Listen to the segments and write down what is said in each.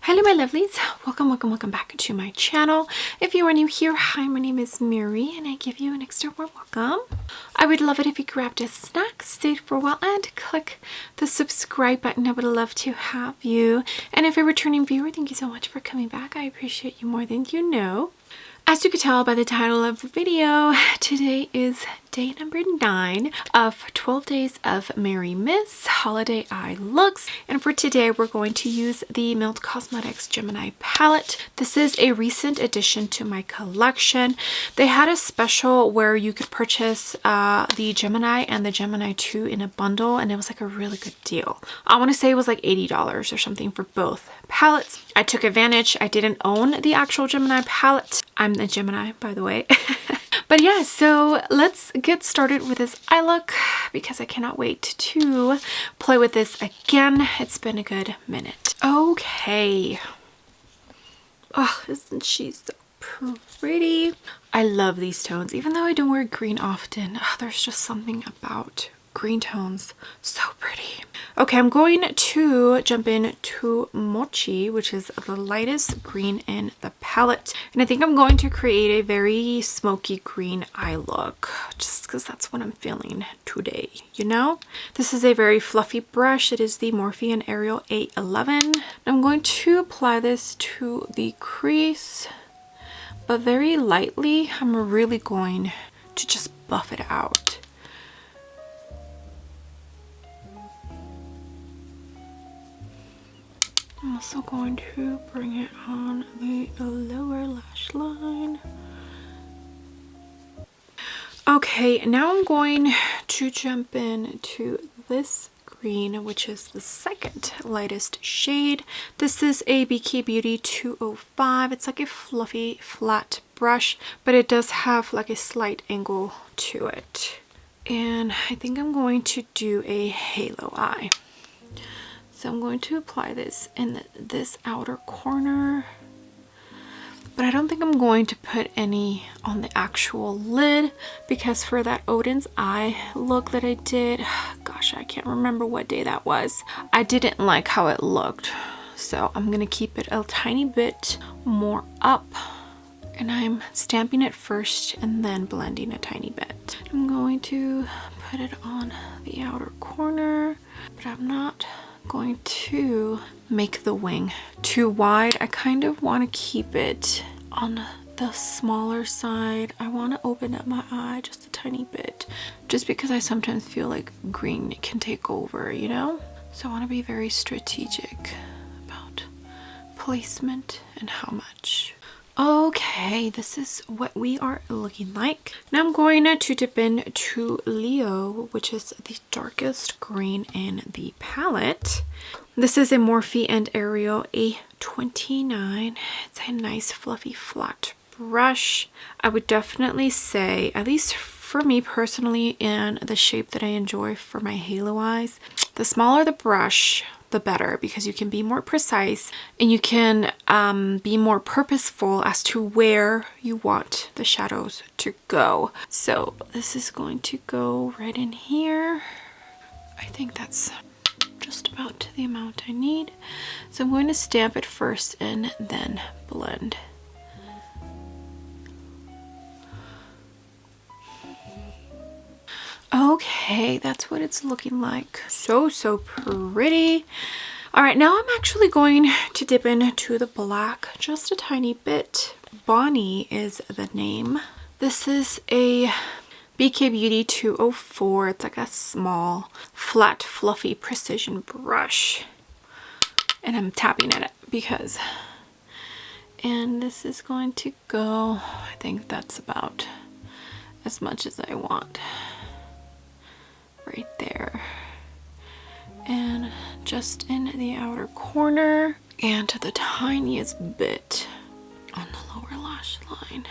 Hello my lovelies, welcome back to my channel. If you are new here, hi, my name is Miri and I give you an extra warm welcome. I would love it if you grabbed a snack, stayed for a while and click the subscribe button. I would love to have you. And if you're a returning viewer, thank you so much for coming back. I appreciate you more than you know. As you can tell by the title of the video, today is day number 9 of 12 days of Mirimas holiday eye looks, and for today we're going to use the Milk Cosmetics Gemini palette. This is a recent addition to my collection. They had a special where you could purchase the Gemini and the Gemini 2 in a bundle, and it was like a really good deal. I want to say it was like $80 or something for both palettes. I took advantage. I didn't own the actual Gemini palette. I'm a Gemini, by the way. But yeah, so let's get started with this eye look because I cannot wait to play with this again. It's been a good minute. Okay. Oh, isn't she so pretty? I love these tones. Even though I don't wear green often, there's just something about green tones. So pretty. Okay, I'm going to jump into Mochi, which is the lightest green in the palette. And I think I'm going to create a very smoky green eye look, just because that's what I'm feeling today, you know? This is a very fluffy brush. It is the Morphe Ariel 811. I'm going to apply this to the crease, but very lightly. I'm really going to just buff it out. I'm also going to bring it on the lower lash line. Okay, now I'm going to jump into this green, which is the second lightest shade. This is a BK Beauty 205. It's like a fluffy flat brush, but it does have like a slight angle to it. And I think I'm going to do a halo eye. So I'm going to apply this in this outer corner, but I don't think I'm going to put any on the actual lid because for that Odin's eye look that I did, gosh, I can't remember what day that was, I didn't like how it looked. So I'm going to keep it a tiny bit more up, and I'm stamping it first and then blending a tiny bit. I'm going to put it on the outer corner, but I'm not going to make the wing too wide. I kind of want to keep it on the smaller side. I want to open up my eye just a tiny bit, just because I sometimes feel like green can take over, you know? So I want to be very strategic about placement and how much. Okay, this is what we are looking like. Now I'm going to dip into Leo, which is the darkest green in the palette. This is a Morphe Ariel A29. It's a nice fluffy flat brush. I would definitely say, at least for me personally, in the shape that I enjoy for my halo eyes, the smaller the brush, the better, because you can be more precise and you can be more purposeful as to where you want the shadows to go. So this is going to go right in here. I think that's just about the amount I need. So I'm going to stamp it first and then blend. Okay, that's what it's looking like. So pretty. All right, now I'm actually going to dip into the black just a tiny bit. Bonnie is the name. This is a BK Beauty 204. It's like a small, flat, fluffy precision brush. And I'm tapping at it because... And this is going to go, I think that's about as much as I want. Right there, and just in the outer corner, and to the tiniest bit on the lower lash line,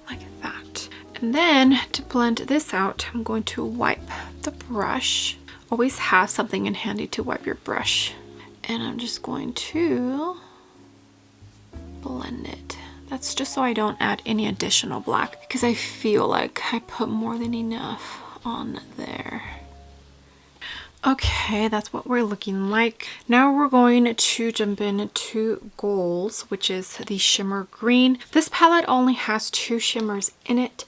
like that. And then to blend this out, I'm going to wipe the brush. Always have something in handy to wipe your brush, and I'm just going to blend it. That's just so I don't add any additional black, because I feel like I put more than enough on there. Okay, that's what we're looking like. Now we're going to jump into Goals, which is the shimmer green. This palette only has 2 shimmers in it,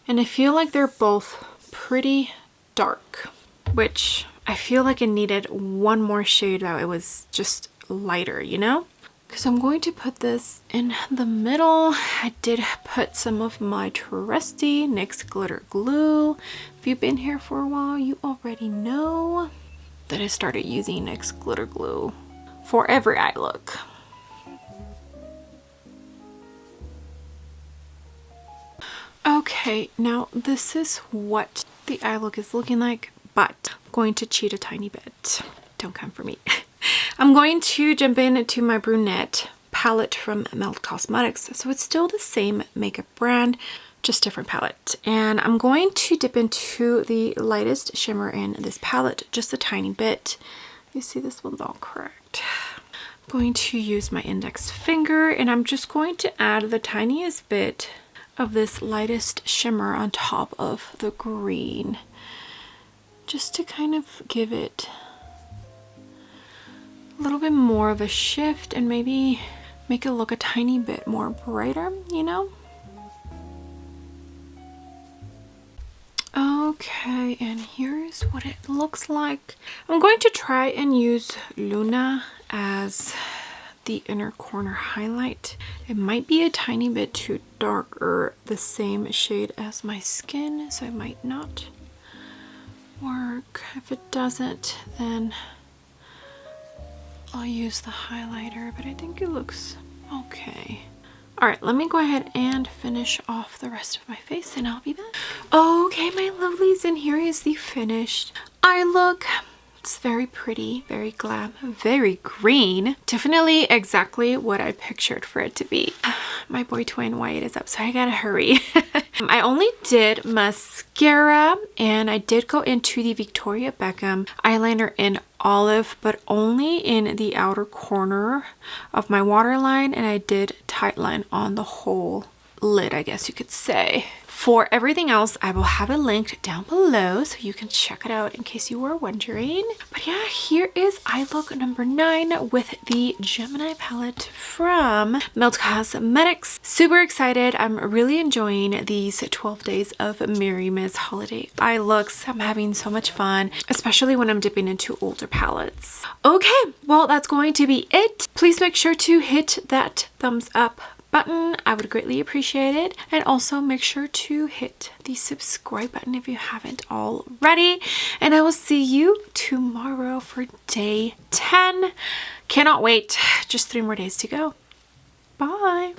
and I feel like they're both pretty dark, which I feel like it needed one more shade that it was just lighter, you know? Because I'm going to put this in the middle. I did put some of my trusty NYX glitter glue. If you've been here for a while, you already know that I started using NYX glitter glue for every eye look. Okay, now this is what the eye look is looking like, but I'm going to cheat a tiny bit. Don't come for me. I'm going to jump into my brunette palette from Melt Cosmetics. So it's still the same makeup brand, just different palette. And I'm going to dip into the lightest shimmer in this palette just a tiny bit. You see this one's all cracked. I'm going to use my index finger and I'm just going to add the tiniest bit of this lightest shimmer on top of the green, just to kind of give it a little bit more of a shift and maybe make it look a tiny bit more brighter, you know? Okay, and here's what it looks like. I'm going to try and use Luna as the inner corner highlight. It might be a tiny bit too dark or the same shade as my skin, so it might not work. If it doesn't, then I'll use the highlighter, but I think it looks okay. All right, let me go ahead and finish off the rest of my face and I'll be back. Okay, my lovelies, and here is the finished eye look. It's very pretty, very glam, very green. Definitely exactly what I pictured for it to be. My boy twin Wyatt is up, so I gotta hurry. I only did mascara and I did go into the Victoria Beckham eyeliner in Olive, but only in the outer corner of my waterline, and I did tightline on the whole lid, I guess you could say. For everything else, I will have it linked down below so you can check it out in case you were wondering. But yeah, here is eye look number 9 with the Gemini palette from Melt Cosmetics. Super excited. I'm really enjoying these 12 days of Mirimas holiday eye looks. I'm having so much fun, especially when I'm dipping into older palettes. Okay, well, that's going to be it. Please make sure to hit that thumbs up button. I would greatly appreciate it, and also make sure to hit the subscribe button if you haven't already, and I will see you tomorrow for day 10. Cannot wait. Just 3 more days to go. Bye.